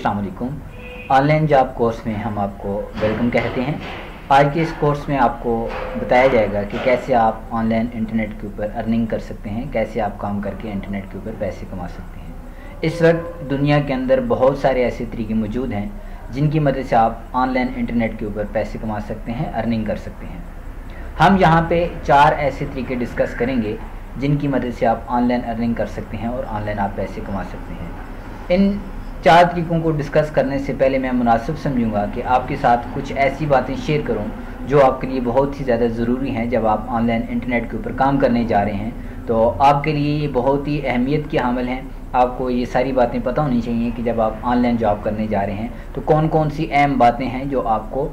अस्सलाम वालेकुम। Online job course में हम आपको वेलकम कहते हैं। आज के इस कोर्स में आपको बताया जाएगा कि कैसे आप ऑनलाइन इंटरनेट के ऊपर अर्निंग कर सकते हैं, कैसे आप काम करके इंटरनेट के ऊपर पैसे कमा सकते हैं। इस वक्त दुनिया के अंदर बहुत सारे ऐसे तरीके मौजूद हैं जिनकी मदद से आप ऑनलाइन इंटरनेट के ऊपर पैसे कमा सकते हैं, अर्निंग कर सकते हैं। हम यहाँ पे 4 ऐसे तरीके डिस्कस करेंगे जिनकी मदद से आप ऑनलाइन अर्निंग कर सकते हैं और ऑनलाइन आप पैसे कमा सकते हैं। इन 4 तरीकों को डिस्कस करने से पहले मैं मुनासिब समझूंगा कि आपके साथ कुछ ऐसी बातें शेयर करूं जो आपके लिए बहुत ही ज़्यादा ज़रूरी हैं। जब आप ऑनलाइन इंटरनेट के ऊपर काम करने जा रहे हैं तो आपके लिए ये बहुत ही अहमियत के हामिल हैं। आपको ये सारी बातें पता होनी चाहिए कि जब आप ऑनलाइन जॉब करने जा रहे हैं तो कौन कौन सी अहम बातें हैं जो आपको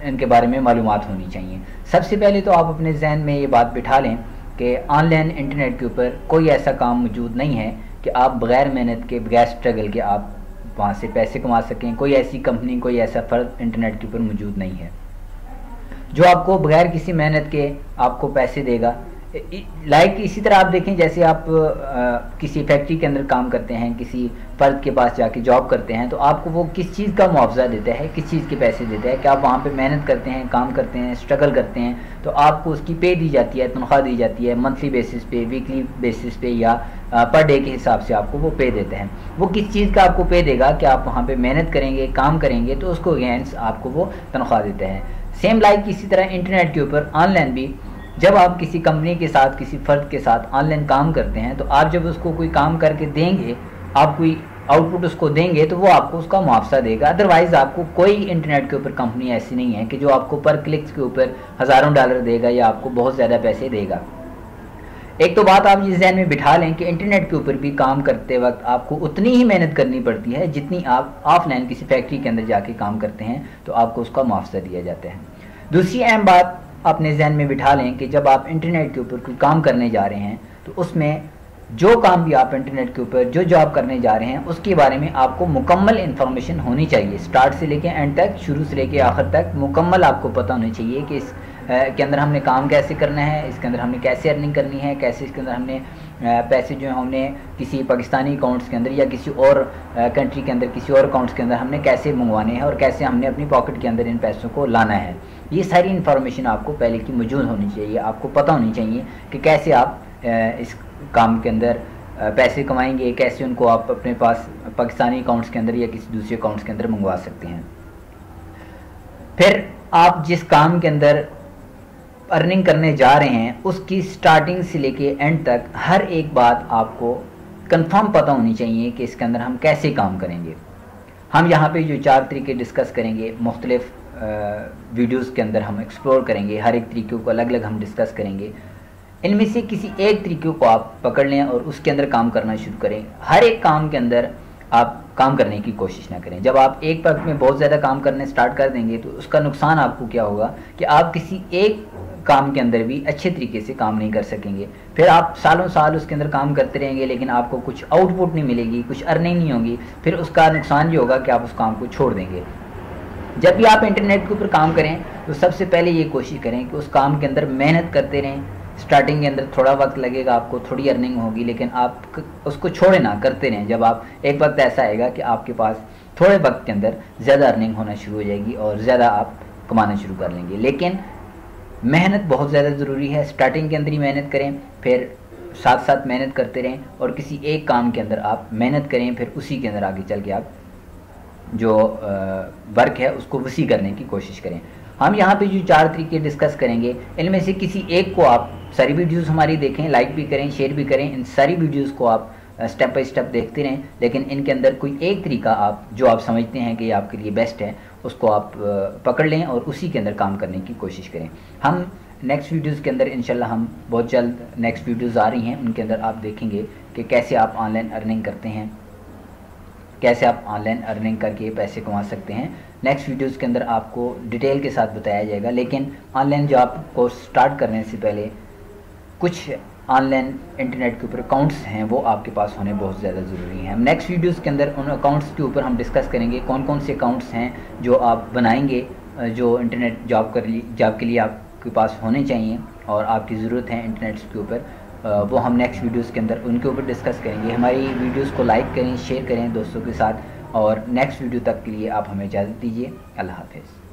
इनके बारे में मालूमात होनी चाहिए। सबसे पहले तो आप अपने जहन में ये बात बिठा लें कि ऑनलाइन इंटरनेट के ऊपर कोई ऐसा काम मौजूद नहीं है कि आप बग़ैर मेहनत के, बग़ैर स्ट्रगल के आप वहाँ से पैसे कमा सकें। कोई ऐसी कंपनी, कोई ऐसा फ़र्द इंटरनेट के ऊपर मौजूद नहीं है जो आपको बग़ैर किसी मेहनत के आपको पैसे देगा। इसी तरह आप देखें, जैसे आप किसी फैक्ट्री के अंदर काम करते हैं, किसी फ़र्द के पास जाके जॉब करते हैं तो आपको वो किस चीज़ का मुआवजा देता है, किस चीज़ के पैसे देता है कि आप वहाँ पे मेहनत करते हैं, काम करते हैं, स्ट्रगल करते हैं तो आपको उसकी पे दी जाती है, तनख्वाह दी जाती है। मंथली बेसिस पे, वीकली बेसिस पे या पर डे के हिसाब से आपको वो पे देते हैं। वो किस चीज़ का आपको पे देगा कि आप वहाँ पर मेहनत करेंगे, काम करेंगे तो उसको अगेंस्ट आपको वो तनख्वाह देते हैं। सेम लाइक इसी तरह इंटरनेट के ऊपर ऑनलाइन भी जब आप किसी कंपनी के साथ, किसी फ़र्द के साथ ऑनलाइन काम करते हैं तो आप जब उसको कोई काम करके देंगे, आप कोई आउटपुट उसको देंगे तो वो आपको उसका मुआवजा देगा। अदरवाइज़ आपको कोई इंटरनेट के ऊपर कंपनी ऐसी नहीं है कि जो आपको पर क्लिक्स के ऊपर हज़ारों डॉलर देगा या आपको बहुत ज़्यादा पैसे देगा। एक तो बात आप ये ज़हन में बिठा लें कि इंटरनेट के ऊपर भी काम करते वक्त आपको उतनी ही मेहनत करनी पड़ती है जितनी आप ऑफलाइन किसी फैक्ट्री के अंदर जाके काम करते हैं तो आपको उसका मुआवजा दिया जाता है। दूसरी अहम बात अपने जहन में बिठा लें कि जब आप इंटरनेट के ऊपर कोई काम करने जा रहे हैं तो उसमें जो काम भी आप इंटरनेट के ऊपर जो जॉब करने जा रहे हैं उसके बारे में आपको मुकम्मल इन्फॉर्मेशन होनी चाहिए। स्टार्ट से लेके एंड तक, शुरू से लेके आखिर तक मुकम्मल आपको पता होनी चाहिए कि इस के अंदर हमने काम कैसे करना है, इसके अंदर हमने कैसे अर्निंग करनी है, कैसे इसके अंदर हमने पैसे जो हैं हमने किसी पाकिस्तानी अकाउंट्स के अंदर या किसी और कंट्री के अंदर, किसी और अकाउंट्स के अंदर हमने कैसे मंगवाने हैं और कैसे हमने अपनी पॉकेट के अंदर इन पैसों को लाना है। ये सारी इन्फॉर्मेशन आपको पहले की मौजूद होनी चाहिए। आपको पता होनी चाहिए कि कैसे आप इस काम के अंदर पैसे कमाएंगे, कैसे उनको आप अपने पास पाकिस्तानी अकाउंट्स के अंदर या किसी दूसरे अकाउंट्स के अंदर मंगवा सकते हैं। फिर आप जिस काम के अंदर अर्निंग करने जा रहे हैं उसकी स्टार्टिंग से लेके एंड तक हर एक बात आपको कंफर्म पता होनी चाहिए कि इसके अंदर हम कैसे काम करेंगे। हम यहाँ पे जो 4 तरीके डिस्कस करेंगे, मुख्तलिफ वीडियोस के अंदर हम एक्सप्लोर करेंगे, हर एक तरीके को अलग अलग हम डिस्कस करेंगे। इनमें से किसी एक तरीके को आप पकड़ लें और उसके अंदर काम करना शुरू करें। हर एक काम के अंदर आप काम करने की कोशिश ना करें। जब आप एक वक्त में बहुत ज़्यादा काम करने स्टार्ट कर देंगे तो उसका नुकसान आपको क्या होगा कि आप किसी एक काम के अंदर भी अच्छे तरीके से काम नहीं कर सकेंगे। फिर आप सालों साल उसके अंदर काम करते रहेंगे लेकिन आपको कुछ आउटपुट नहीं मिलेगी, कुछ अर्निंग नहीं होगी। फिर उसका नुकसान ये होगा कि आप उस काम को छोड़ देंगे। जब भी आप इंटरनेट के ऊपर काम करें तो सबसे पहले ये कोशिश करें कि उस काम के अंदर मेहनत करते रहें। स्टार्टिंग के अंदर थोड़ा वक्त लगेगा, आपको थोड़ी अर्निंग होगी, लेकिन आप उसको छोड़े ना, करते रहें। जब आप एक वक्त ऐसा आएगा कि आपके पास थोड़े वक्त के अंदर ज़्यादा अर्निंग होना शुरू हो जाएगी और ज़्यादा आप कमाना शुरू कर लेंगे। लेकिन मेहनत बहुत ज़्यादा ज़रूरी है। स्टार्टिंग के अंदर ही मेहनत करें, फिर साथ साथ मेहनत करते रहें और किसी एक काम के अंदर आप मेहनत करें, फिर उसी के अंदर आगे चल के आप जो वर्क है उसको वसी करने की कोशिश करें। हम यहाँ पे जो 4 तरीके डिस्कस करेंगे इनमें से किसी एक को आप सारी वीडियोस हमारी देखें, लाइक भी करें, शेयर भी करें। इन सारी वीडियोस को आप स्टेप बाय स्टेप देखते रहें, लेकिन इनके अंदर कोई एक तरीका आप जो आप समझते हैं कि ये आपके लिए बेस्ट है उसको आप पकड़ लें और उसी के अंदर काम करने की कोशिश करें। हम नेक्स्ट वीडियोस के अंदर इंशाल्लाह हम बहुत जल्द नेक्स्ट वीडियोस आ रही हैं, उनके अंदर आप देखेंगे कि कैसे आप ऑनलाइन अर्निंग करते हैं, कैसे आप ऑनलाइन अर्निंग करके पैसे कमा सकते हैं। नेक्स्ट वीडियोस के अंदर आपको डिटेल के साथ बताया जाएगा। लेकिन ऑनलाइन जॉब को स्टार्ट करने से पहले कुछ ऑनलाइन इंटरनेट के ऊपर अकाउंट्स हैं वो आपके पास होने बहुत ज़्यादा ज़रूरी हैं। हम नेक्स्ट वीडियोस के अंदर उन अकाउंट्स के ऊपर हम डिस्कस करेंगे कौन कौन से अकाउंट्स हैं जो आप बनाएंगे, जो इंटरनेट जॉब के लिए आपके पास होने चाहिए और आपकी ज़रूरत है इंटरनेट के ऊपर। वो हम नेक्स्ट वीडियोस के अंदर उनके ऊपर डिस्कस करेंगे। हमारी वीडियोस को लाइक करें, शेयर करें दोस्तों के साथ اور نیکسٹ ویڈیو تک کے لیے آپ ہمیں اجازت دیجیے. اللہ حافظ.